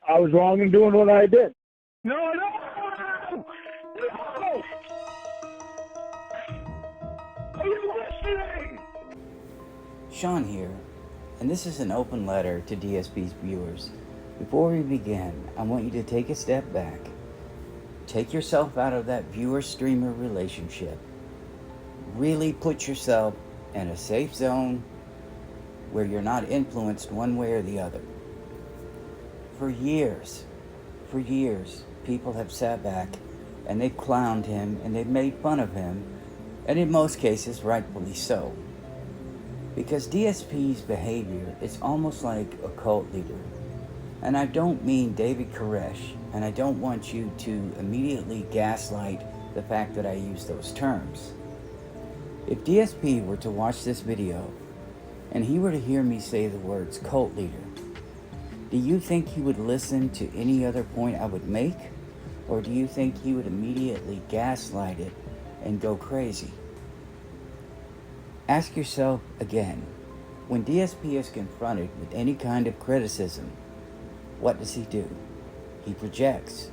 I was wrong in doing what I did. No! Are you listening? Sean here, and this is an open letter to DSP's viewers. Before we begin, I want you to take a step back. Take yourself out of that viewer-streamer relationship. Really put yourself in a safe zone where you're not influenced one way or the other. For years, people have sat back and they've clowned him and they've made fun of him, and in most cases, rightfully so. Because DSP's behavior is almost like a cult leader. And I don't mean David Koresh, and I don't want you to immediately gaslight the fact that I use those terms. If DSP were to watch this video, and he were to hear me say the words cult leader, do you think he would listen to any other point I would make? Or do you think he would immediately gaslight it and go crazy? Ask yourself again, when DSP is confronted with any kind of criticism, what does he do? He projects.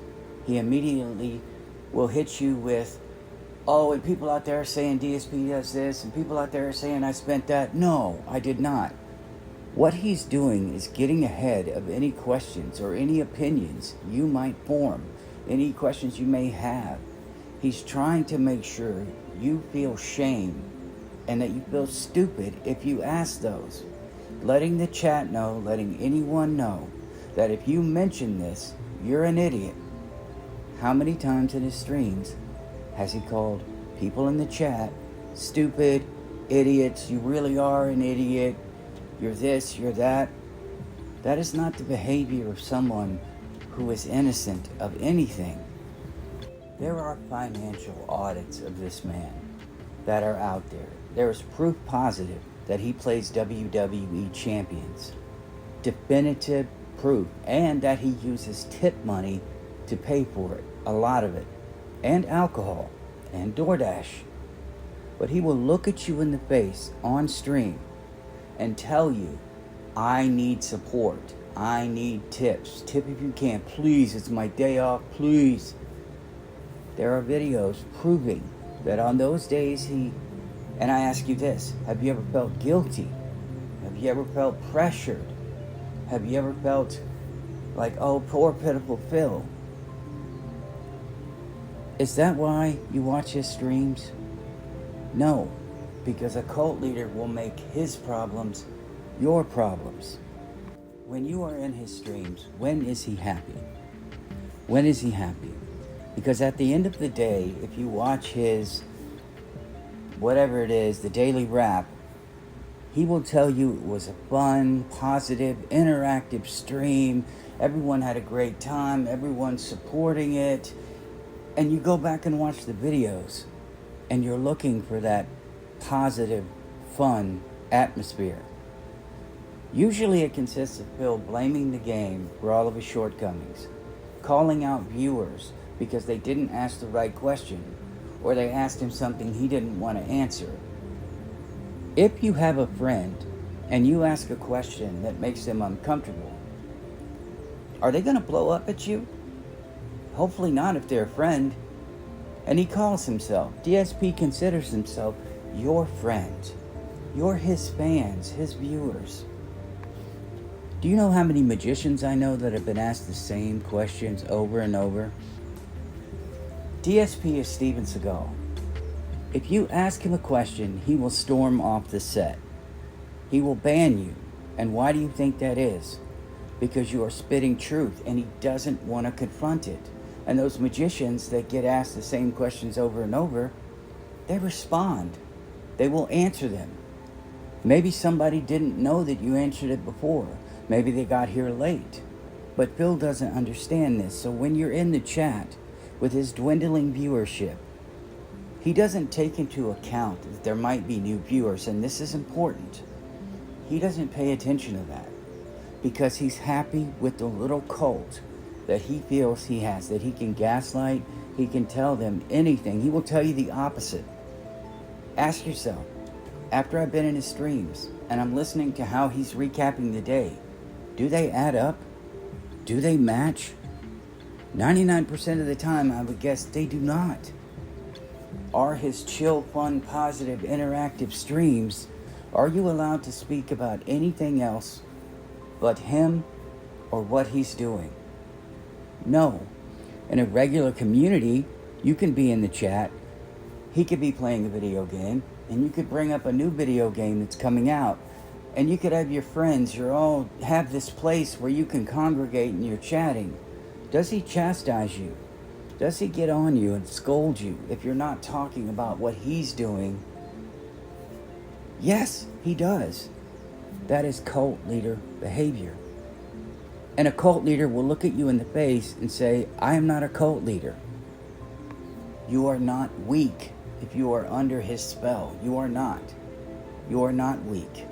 He immediately will hit you with, oh, and people out there are saying DSP does this, and people out there are saying I spent that. No, I did not. What he's doing is getting ahead of any questions or any opinions you might form, any questions you may have. He's trying to make sure you feel shame and that you feel stupid if you ask those. Letting the chat know, letting anyone know that if you mention this, you're an idiot. How many times in his streams has he called people in the chat stupid, idiots, you really are an idiot, you're this, you're that? That is not the behavior of someone who is innocent of anything. There are financial audits of this man that are out there. There is proof positive that he plays WWE champions. Definitive proof, and that he uses tip money to pay for it, a lot of it, and alcohol, and DoorDash. But he will look at you in the face on stream and tell you, I need support, I need tips, tip if you can, please, it's my day off, please. There are videos proving that on those days and I ask you this, have you ever felt guilty? Have you ever felt pressured? Have you ever felt like, oh, poor pitiful Phil? Is that why you watch his streams? No, because a cult leader will make his problems your problems. When you are in his streams, when is he happy? When is he happy? Because at the end of the day, if you watch his, whatever it is, the daily wrap, he will tell you it was a fun, positive, interactive stream. Everyone had a great time. Everyone's supporting it. And you go back and watch the videos, and you're looking for that positive, fun atmosphere. Usually it consists of Phil blaming the game for all of his shortcomings, calling out viewers because they didn't ask the right question, or they asked him something he didn't want to answer. If you have a friend and you ask a question that makes them uncomfortable, are they going to blow up at you? Hopefully not if they're a friend. And he calls himself, DSP considers himself your friend. You're his fans, his viewers. Do you know how many magicians I know that have been asked the same questions over and over? DSP is Steven Seagal. If you ask him a question, he will storm off the set. He will ban you. And why do you think that is? Because you are spitting truth and he doesn't want to confront it. And those magicians that get asked the same questions over and over, they respond. They will answer them. Maybe somebody didn't know that you answered it before. Maybe they got here late. But Phil doesn't understand this. So when you're in the chat with his dwindling viewership, he doesn't take into account that there might be new viewers, and this is important. He doesn't pay attention to that because he's happy with the little cult that he feels he has, that he can gaslight, he can tell them anything. He will tell you the opposite. Ask yourself, after I've been in his streams and I'm listening to how he's recapping the day, do they add up? Do they match? 99% of the time, I would guess they do not. Are his chill, fun, positive, interactive streams, are you allowed to speak about anything else but him or what he's doing? No. In a regular community, you can be in the chat, he could be playing a video game, and you could bring up a new video game that's coming out, and you could have your friends, you all have this place where you can congregate and you're chatting. Does he chastise you? Does he get on you and scold you if you're not talking about what he's doing? Yes, he does. That is cult leader behavior. And a cult leader will look at you in the face and say, I am not a cult leader. You are not weak if you are under his spell. You are not. You are not weak.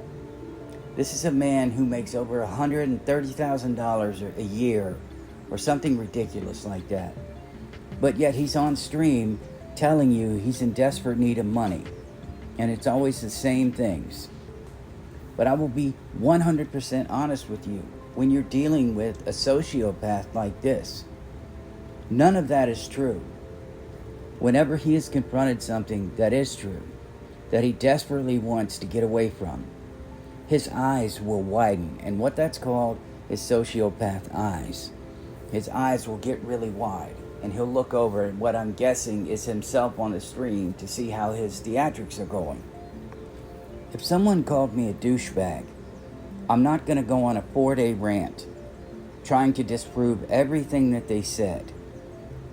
This is a man who makes over $130,000 a year or something ridiculous like that. But yet he's on stream telling you he's in desperate need of money. And it's always the same things. But I will be 100% honest with you. When you're dealing with a sociopath like this, none of that is true. Whenever he is confronted something that is true, that he desperately wants to get away from, his eyes will widen. And what that's called is sociopath eyes. His eyes will get really wide, and he'll look over at what I'm guessing is himself on the stream to see how his theatrics are going. If someone called me a douchebag, I'm not going to go on a 4-day rant trying to disprove everything that they said,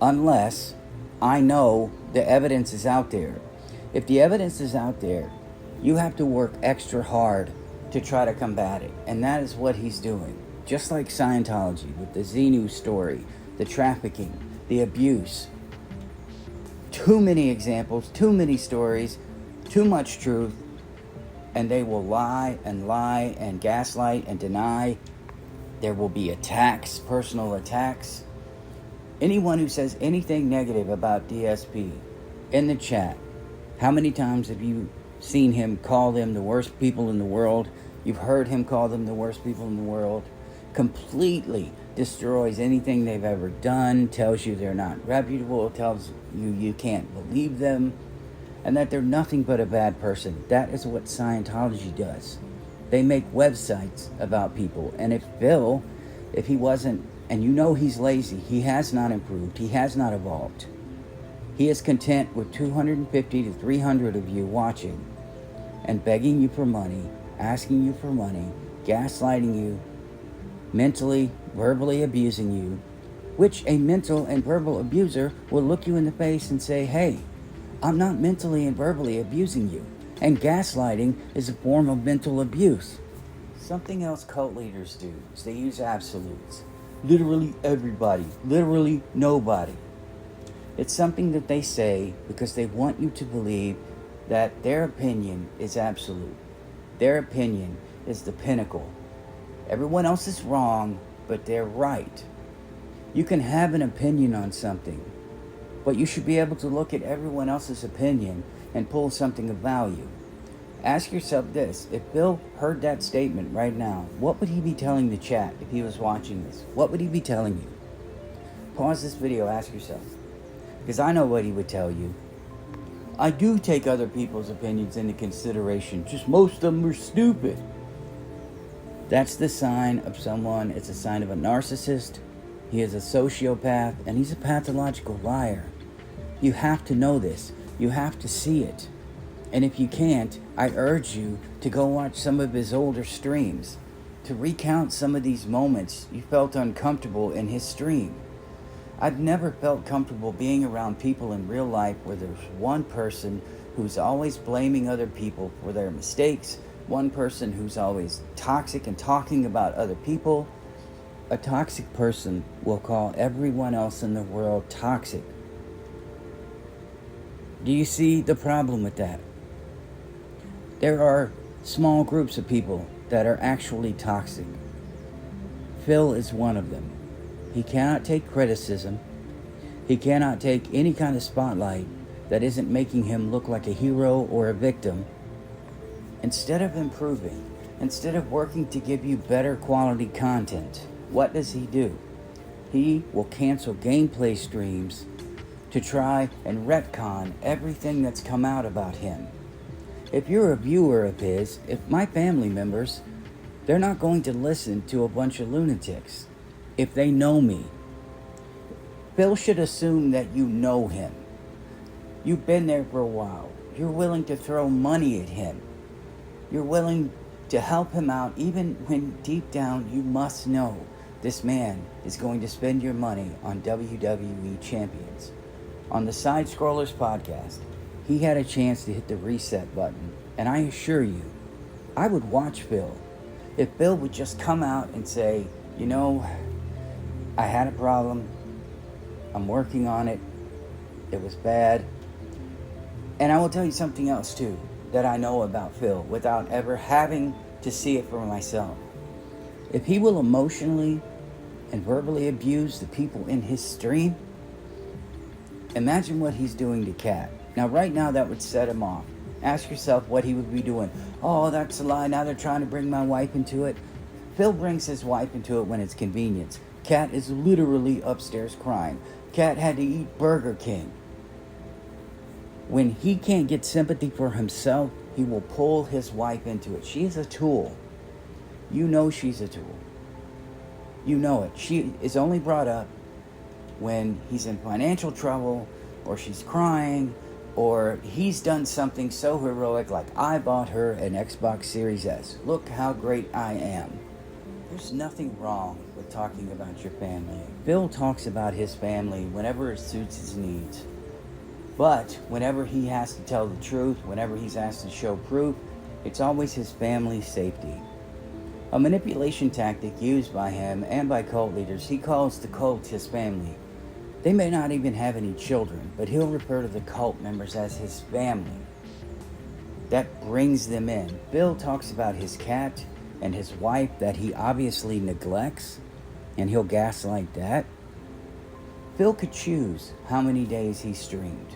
unless I know the evidence is out there. If the evidence is out there, you have to work extra hard to try to combat it, and that is what he's doing. Just like Scientology with the Xenu story, the trafficking, the abuse. Too many examples, too many stories, too much truth, and they will lie and gaslight and deny. There will be attacks, personal attacks. Anyone who says anything negative about DSP in the chat, how many times have you seen him call them the worst people in the world? You've heard him call them the worst people in the world. Completely destroys anything they've ever done, tells you they're not reputable, tells you you can't believe them, and that they're nothing but a bad person. That is what Scientology does. They make websites about people. And if Phil, if he wasn't, and you know he's lazy, he has not improved, he has not evolved. He is content with 250 to 300 of you watching and begging you for money, asking you for money, gaslighting you, mentally, verbally abusing you, which a mental and verbal abuser will look you in the face and say, hey, I'm not mentally and verbally abusing you. And gaslighting is a form of mental abuse. Something else cult leaders do is they use absolutes. Literally everybody, literally nobody. It's something that they say because they want you to believe that their opinion is absolute. Their opinion is the pinnacle. Everyone else is wrong, but they're right. You can have an opinion on something, but you should be able to look at everyone else's opinion and pull something of value. Ask yourself this: if Bill heard that statement right now, what would he be telling the chat if he was watching this? What would he be telling you? Pause this video, ask yourself. Because I know what he would tell you. I do take other people's opinions into consideration, just most of them are stupid. That's the sign of someone, it's a sign of a narcissist. He is a sociopath, and he's a pathological liar. You have to know this. You have to see it. And if you can't, I urge you to go watch some of his older streams, to recount some of these moments you felt uncomfortable in his stream. I've never felt comfortable being around people in real life where there's one person who's always blaming other people for their mistakes, one person who's always toxic and talking about other people. A toxic person will call everyone else in the world toxic. Do you see the problem with that? There are small groups of people that are actually toxic. Phil is one of them. He cannot take criticism. He cannot take any kind of spotlight that isn't making him look like a hero or a victim. Instead of improving, instead of working to give you better quality content, what does he do? He will cancel gameplay streams to try and retcon everything that's come out about him. If you're a viewer of his, if my family members, they're not going to listen to a bunch of lunatics if they know me. Phil should assume that you know him. You've been there for a while. You're willing to throw money at him. You're willing to help him out even when deep down you must know this man is going to spend your money on WWE champions. On the Side Scrollers podcast, he had a chance to hit the reset button, and I assure you, I would watch Phil. If Phil would just come out and say, you know, I had a problem, I'm working on it, it was bad. And I will tell you something else too that I know about Phil without ever having to see it for myself. If he will emotionally and verbally abuse the people in his stream, imagine what he's doing to Kat. Now right now that would set him off. Ask yourself what he would be doing. Oh, that's a lie. Now they're trying to bring my wife into it. Phil brings his wife into it when it's convenient. Kat is literally upstairs crying. Kat had to eat Burger King. When he can't get sympathy for himself, he will pull his wife into it. She is a tool. You know she's a tool. You know it. She is only brought up when he's in financial trouble, or she's crying, or he's done something so heroic like, I bought her an Xbox Series S. Look how great I am. There's nothing wrong with talking about your family. Phil talks about his family whenever it suits his needs. But whenever he has to tell the truth, whenever he's asked to show proof, it's always his family's safety. A manipulation tactic used by him and by cult leaders, he calls the cult his family. They may not even have any children, but he'll refer to the cult members as his family. That brings them in. Phil talks about his cat and his wife that he obviously neglects, and he'll gaslight that. Phil could choose how many days he streamed.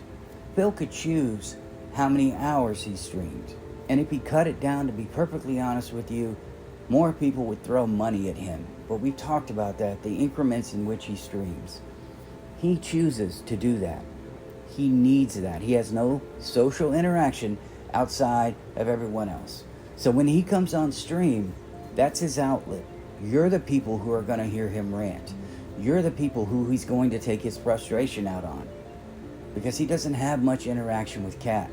Phil could choose how many hours he streamed. And if he cut it down, to be perfectly honest with you, more people would throw money at him. But we talked about that, the increments in which he streams. He chooses to do that. He needs that. He has no social interaction outside of everyone else. So when he comes on stream, that's his outlet. You're the people who are going to hear him rant. You're the people who he's going to take his frustration out on. Because he doesn't have much interaction with Kat.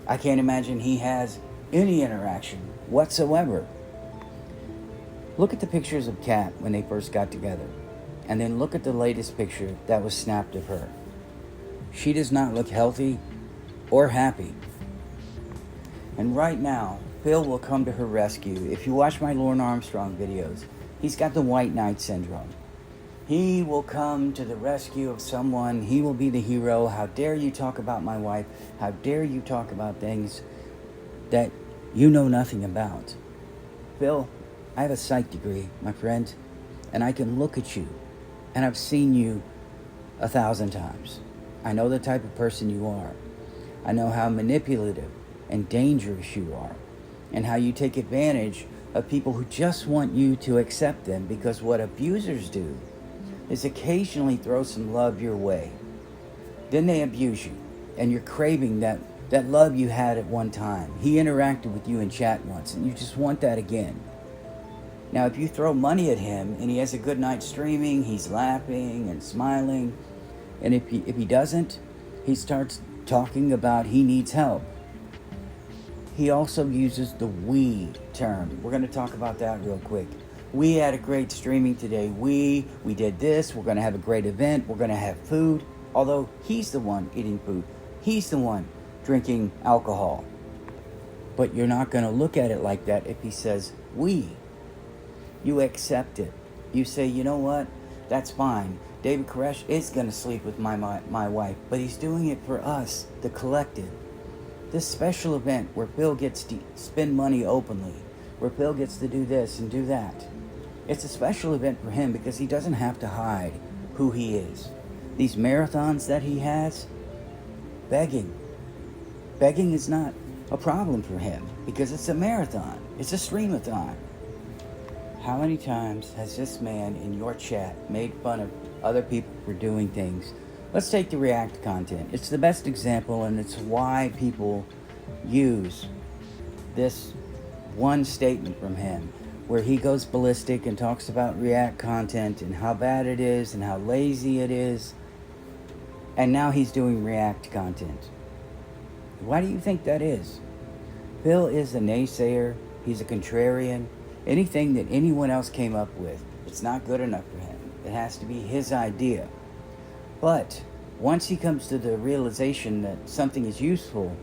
I can't imagine he has any interaction whatsoever. Look at the pictures of Kat when they first got together. And then look at the latest picture that was snapped of her. She does not look healthy or happy. And right now, Phil will come to her rescue. If you watch my Lorne Armstrong videos, he's got the white knight syndrome. He will come to the rescue of someone. He will be the hero. How dare you talk about my wife? How dare you talk about things that you know nothing about? Phil, I have a psych degree, my friend, and I can look at you, and I've seen you 1,000 times. I know the type of person you are. I know how manipulative and dangerous you are, and how you take advantage of people who just want you to accept them, because what abusers do is occasionally throw some love your way. Then they abuse you, and you're craving that love you had at one time. He interacted with you in chat once, and you just want that again. Now, if you throw money at him, and he has a good night streaming, he's laughing and smiling, and if he doesn't, he starts talking about he needs help. He also uses the we term. We're going to talk about that real quick. We had a great streaming today. We did this. We're going to have a great event. We're going to have food. Although he's the one eating food. He's the one drinking alcohol. But you're not going to look at it like that if he says we. You accept it. You say, you know what? That's fine. David Koresh is going to sleep with my wife. But he's doing it for us, the collective. This special event where Phil gets to spend money openly. Where Phil gets to do this and do that. It's a special event for him because he doesn't have to hide who he is. These marathons that he has, begging is not a problem for him because it's a marathon. It's a streamathon. How many times has this man in your chat made fun of other people for doing things? Let's take the React content. It's the best example, and it's why people use this one statement from him where he goes ballistic and talks about React content and how bad it is and how lazy it is. And now he's doing React content. Why do you think that is? Phil is a naysayer. He's a contrarian. Anything that anyone else came up with, it's not good enough for him. It has to be his idea. But once he comes to the realization that something is useful,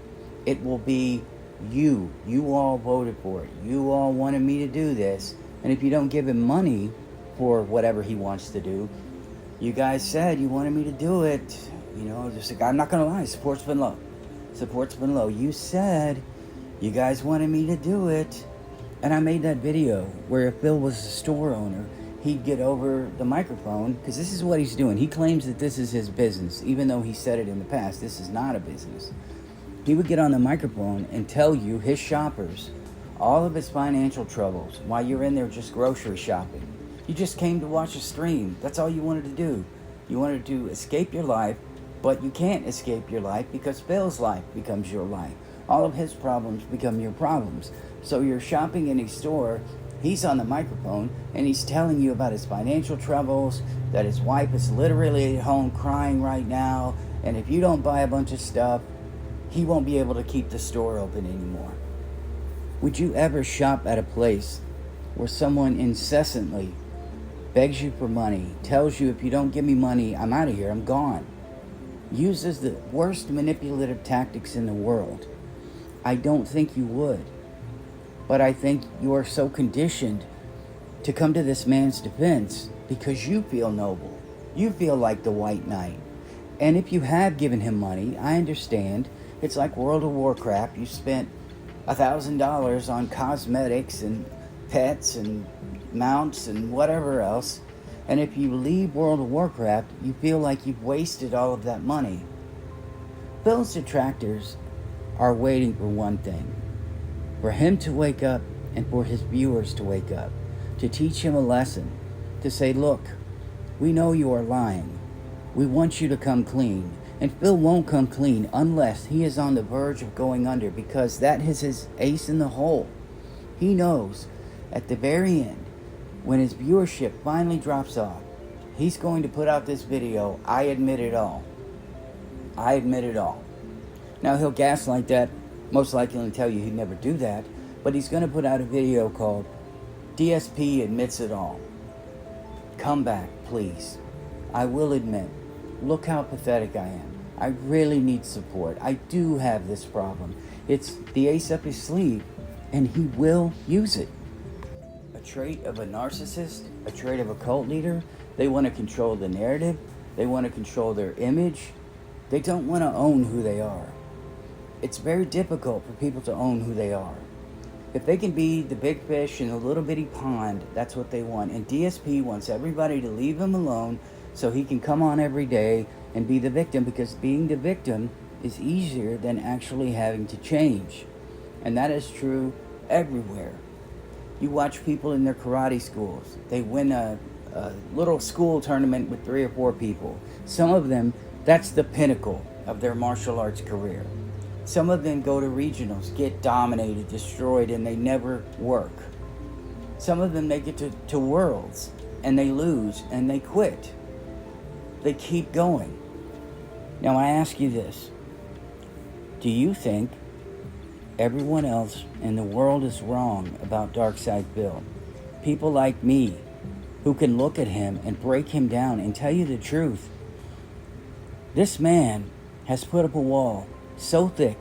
it will be you. You all voted for it. You all wanted me to do this. And if you don't give him money for whatever he wants to do, you guys said you wanted me to do it. You know, just like, I'm not going to lie, support's been low. Support's been low. You said you guys wanted me to do it. And I made that video where if Bill was a store owner, he'd get over the microphone, because this is what he's doing. He claims that this is his business, even though he said it in the past. This is not a business. He would get on the microphone and tell you, his shoppers, all of his financial troubles while you're in there just grocery shopping. You just came to watch a stream. That's all you wanted to do. You wanted to escape your life, but you can't escape your life because Bill's life becomes your life. All of his problems become your problems. So you're shopping in his store, he's on the microphone, and he's telling you about his financial troubles, that his wife is literally at home crying right now, and if you don't buy a bunch of stuff, he won't be able to keep the store open anymore. Would you ever shop at a place where someone incessantly begs you for money, tells you if you don't give me money, I'm out of here, I'm gone, uses the worst manipulative tactics in the world? I don't think you would. But I think you are so conditioned to come to this man's defense because you feel noble. You feel like the white knight. And if you have given him money, I understand. It's like World of Warcraft. You spent $1,000 on cosmetics and pets and mounts and whatever else. And if you leave World of Warcraft, you feel like you've wasted all of that money. Phil's detractors are waiting for one thing. For him to wake up and for his viewers to wake up. To teach him a lesson. To say, look, we know you are lying. We want you to come clean. And Phil won't come clean unless he is on the verge of going under, because that is his ace in the hole. He knows at the very end, when his viewership finally drops off, he's going to put out this video, I admit it all. I admit it all. Now he'll gaslight that, most likely tell you he'd never do that, but he's going to put out a video called DSP Admits It All. Come back, please. I will admit, look how pathetic I am. I really need support. I do have this problem. It's the ace up his sleeve, and he will use it. A trait of a narcissist, a trait of a cult leader. They want to control the narrative. They want to control their image. They don't want to own who they are. It's very difficult for people to own who they are. If they can be the big fish in a little bitty pond, that's what they want. And DSP wants everybody to leave him alone so he can come on every day and be the victim, because being the victim is easier than actually having to change. And that is true everywhere. You watch people in their karate schools. They win a little school tournament with 3 or 4 people. Some of them, that's the pinnacle of their martial arts career. Some of them go to regionals, get dominated, destroyed, and they never work. Some of them make it to worlds, and they lose, and they quit. They keep going. Now I ask you this. Do you think everyone else in the world is wrong about Darkside Bill? People like me, who can look at him and break him down and tell you the truth. This man has put up a wall so thick,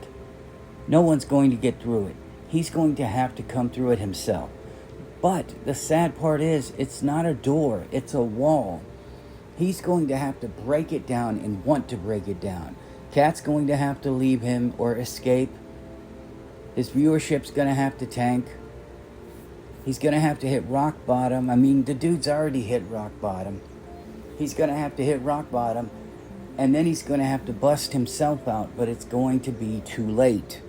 no one's going to get through it. He's going to have to come through it himself. But the sad part is, it's not a door, it's a wall. He's going to have to break it down and want to break it down. Cat's going to have to leave him or escape. His viewership's going to have to tank. He's going to have to hit rock bottom. I mean, the dude's already hit rock bottom. He's going to have to hit rock bottom. And then he's going to have to bust himself out, but it's going to be too late.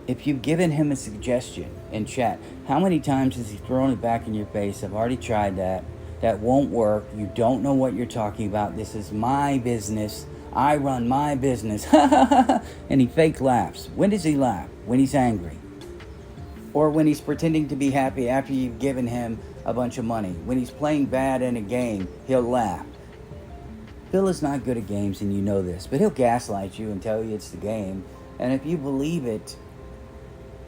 If you've given him a suggestion in chat, how many times has he thrown it back in your face? I've already tried that. That won't work. You don't know what you're talking about. This is my business. I run my business. And he fake laughs. When does he laugh? When he's angry. Or when he's pretending to be happy after you've given him a bunch of money. When he's playing bad in a game, he'll laugh. Phil is not good at games, and you know this, but he'll gaslight you and tell you it's the game. And if you believe it,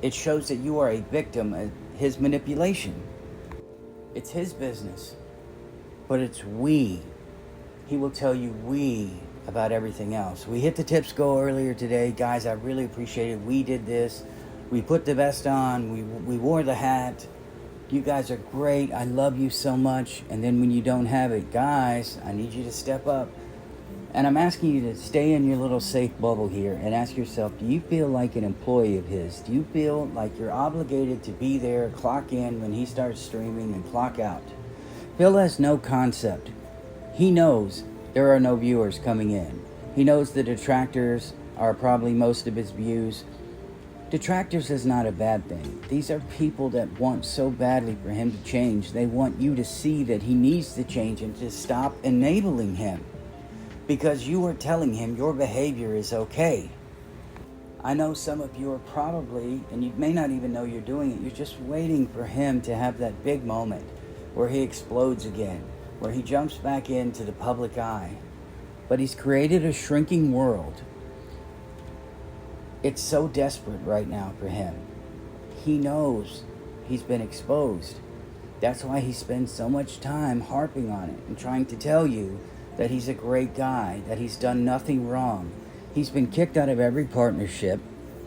it shows that you are a victim of his manipulation. It's his business, but it's we. He will tell you we about everything else. We hit the tips go earlier today. Guys, I really appreciate it. We did this. We put the vest on. We wore the hat. You guys are great. I love you so much. And then when you don't have it, guys, I need you to step up. And I'm asking you to stay in your little safe bubble here and ask yourself, do you feel like an employee of his? Do you feel like you're obligated to be there, clock in when he starts streaming and clock out? Phil has no concept. He knows there are no viewers coming in. He knows the detractors are probably most of his views. Detractors is not a bad thing. These are people that want so badly for him to change. They want you to see that he needs to change and to stop enabling him. Because you are telling him your behavior is okay. I know some of you are probably, and you may not even know you're doing it, you're just waiting for him to have that big moment where he explodes again, where he jumps back into the public eye. But he's created a shrinking world. It's so desperate right now for him. He knows he's been exposed. That's why he spends so much time harping on it and trying to tell you that he's a great guy, that he's done nothing wrong. He's been kicked out of every partnership,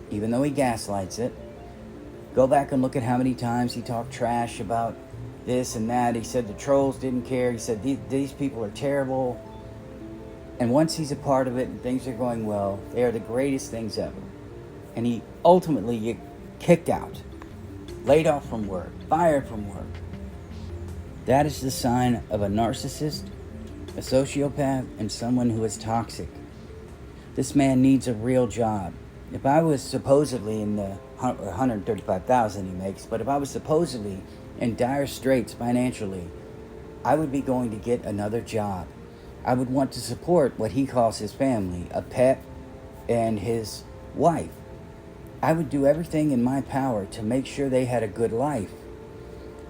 even though he gaslights it. Go back and look at how many times he talked trash about this and that. He said the trolls didn't care. He said these people are terrible. And once he's a part of it and things are going well, they are the greatest things ever. And he ultimately get kicked out, laid off from work, fired from work. That is the sign of a narcissist, a sociopath, and someone who is toxic. This man needs a real job. If I was supposedly in the $135,000 he makes, but if I was supposedly in dire straits financially, I would be going to get another job. I would want to support what he calls his family, a pet and his wife. I would do everything in my power to make sure they had a good life.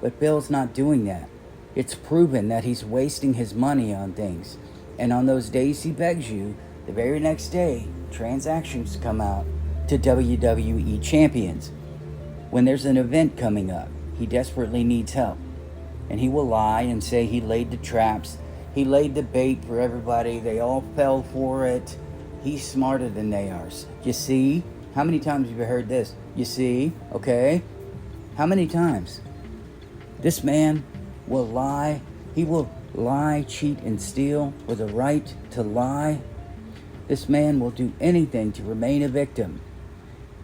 But Bill's not doing that. It's proven that he's wasting his money on things. And on those days he begs you, the very next day, transactions come out to WWE champions. When there's an event coming up, he desperately needs help. And he will lie and say he laid the traps. He laid the bait for everybody. They all fell for it. He's smarter than they are. You see? How many times have you heard this? You see? Okay? How many times? This man will lie. He will lie, cheat, and steal with a right to lie. This man will do anything to remain a victim.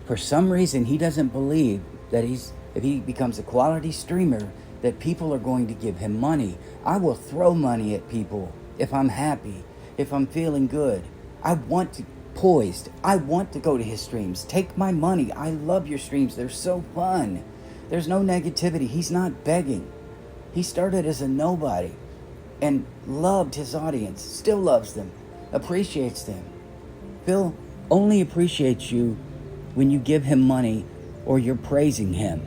For some reason, he doesn't believe that if he becomes a quality streamer, that people are going to give him money. I will throw money at people if I'm happy, if I'm feeling good. I want to poised. I want to go to his streams. Take my money. I love your streams. They're so fun. There's no negativity. He's not begging. He started as a nobody and loved his audience, still loves them, appreciates them. Phil only appreciates you when you give him money or you're praising him.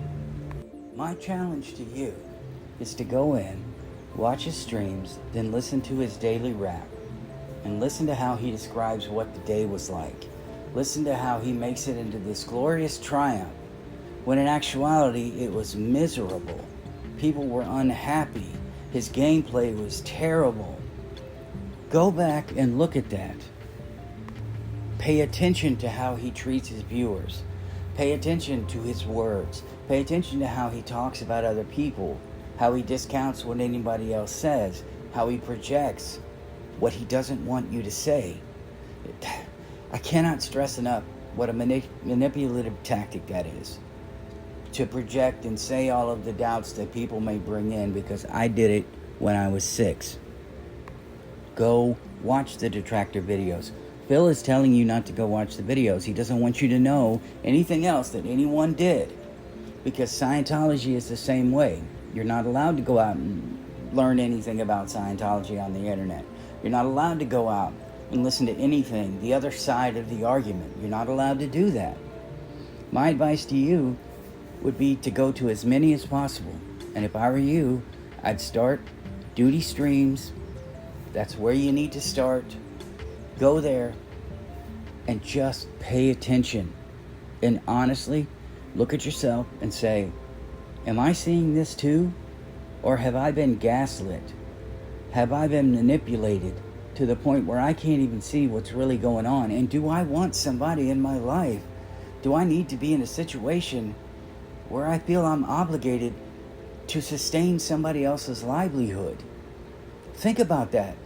My challenge to you is to go in, watch his streams, then listen to his daily rap. And listen to how he describes what the day was like. Listen to how he makes it into this glorious triumph, when in actuality it was miserable. People were unhappy. His gameplay was terrible. Go back and look at that. Pay attention to how he treats his viewers. Pay attention to his words. Pay attention to how he talks about other people, how he discounts what anybody else says, how he projects what he doesn't want you to say. I cannot stress enough what a manipulative tactic that is. To project and say all of the doubts that people may bring in, because I did it when I was 6. Go watch the detractor videos. Phil is telling you not to go watch the videos. He doesn't want you to know anything else that anyone did. Because Scientology is the same way. You're not allowed to go out and learn anything about Scientology on the internet. You're not allowed to go out and listen to anything, the other side of the argument. You're not allowed to do that. My advice to you would be to go to as many as possible. And if I were you, I'd start duty streams. That's where you need to start. Go there and just pay attention. And honestly, look at yourself and say, am I seeing this too? Or have I been gaslit? Have I been manipulated to the point where I can't even see what's really going on? And do I want somebody in my life? Do I need to be in a situation where I feel I'm obligated to sustain somebody else's livelihood? Think about that.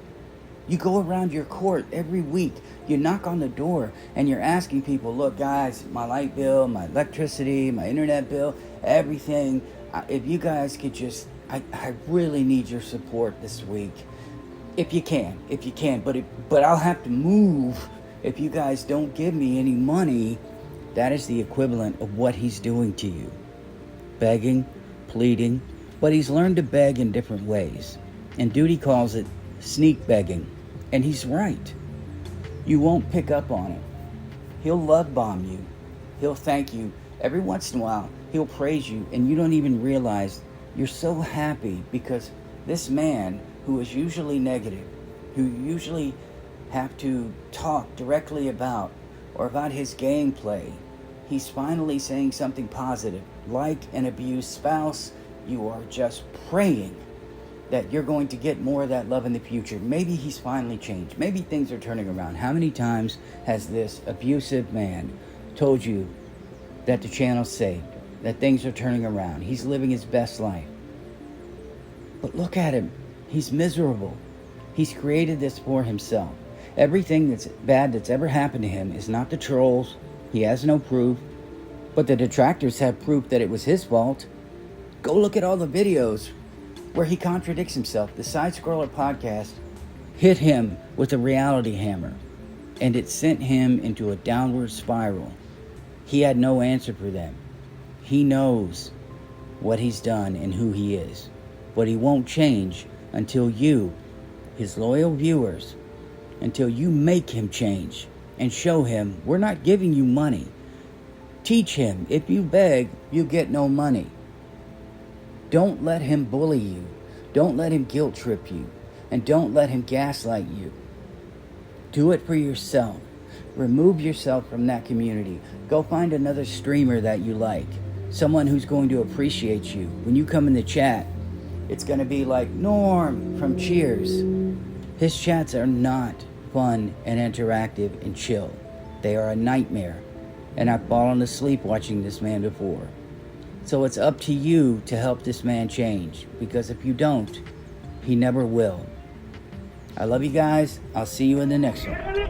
You go around your court every week. You knock on the door and you're asking people, look guys, my light bill, my electricity, my internet bill, everything. If you guys could just, I really need your support this week. If you can. But I'll have to move if you guys don't give me any money. That is the equivalent of what he's doing to you. Begging, pleading, but he's learned to beg in different ways. And Duty calls it sneak begging. And he's right. You won't pick up on it. He'll love bomb you. He'll thank you. Every once in a while, he'll praise you, and you don't even realize you're so happy because this man who is usually negative, who you usually have to talk directly about or about his gameplay, he's finally saying something positive. Like an abused spouse, you are just praying that you're going to get more of that love in the future. Maybe he's finally changed. Maybe things are turning around. How many times has this abusive man told you that the channel's saved, that things are turning around? He's living his best life. But look at him. He's miserable. He's created this for himself. Everything that's bad that's ever happened to him is not the trolls. He has no proof. But the detractors have proof that it was his fault. Go look at all the videos where he contradicts himself. The Side Scroller podcast hit him with a reality hammer, and it sent him into a downward spiral. He had no answer for them. He knows what he's done and who he is, but he won't change until you, his loyal viewers, until you make him change and show him we're not giving you money. Teach him, if you beg, you get no money. Don't let him bully you. Don't let him guilt trip you. And don't let him gaslight you. Do it for yourself. Remove yourself from that community. Go find another streamer that you like. Someone who's going to appreciate you. When you come in the chat, it's going to be like Norm from Cheers. His chats are not fun and interactive and chill. They are a nightmare. And I've fallen asleep watching this man before. So it's up to you to help this man change, because if you don't, he never will. I love you guys. I'll see you in the next one.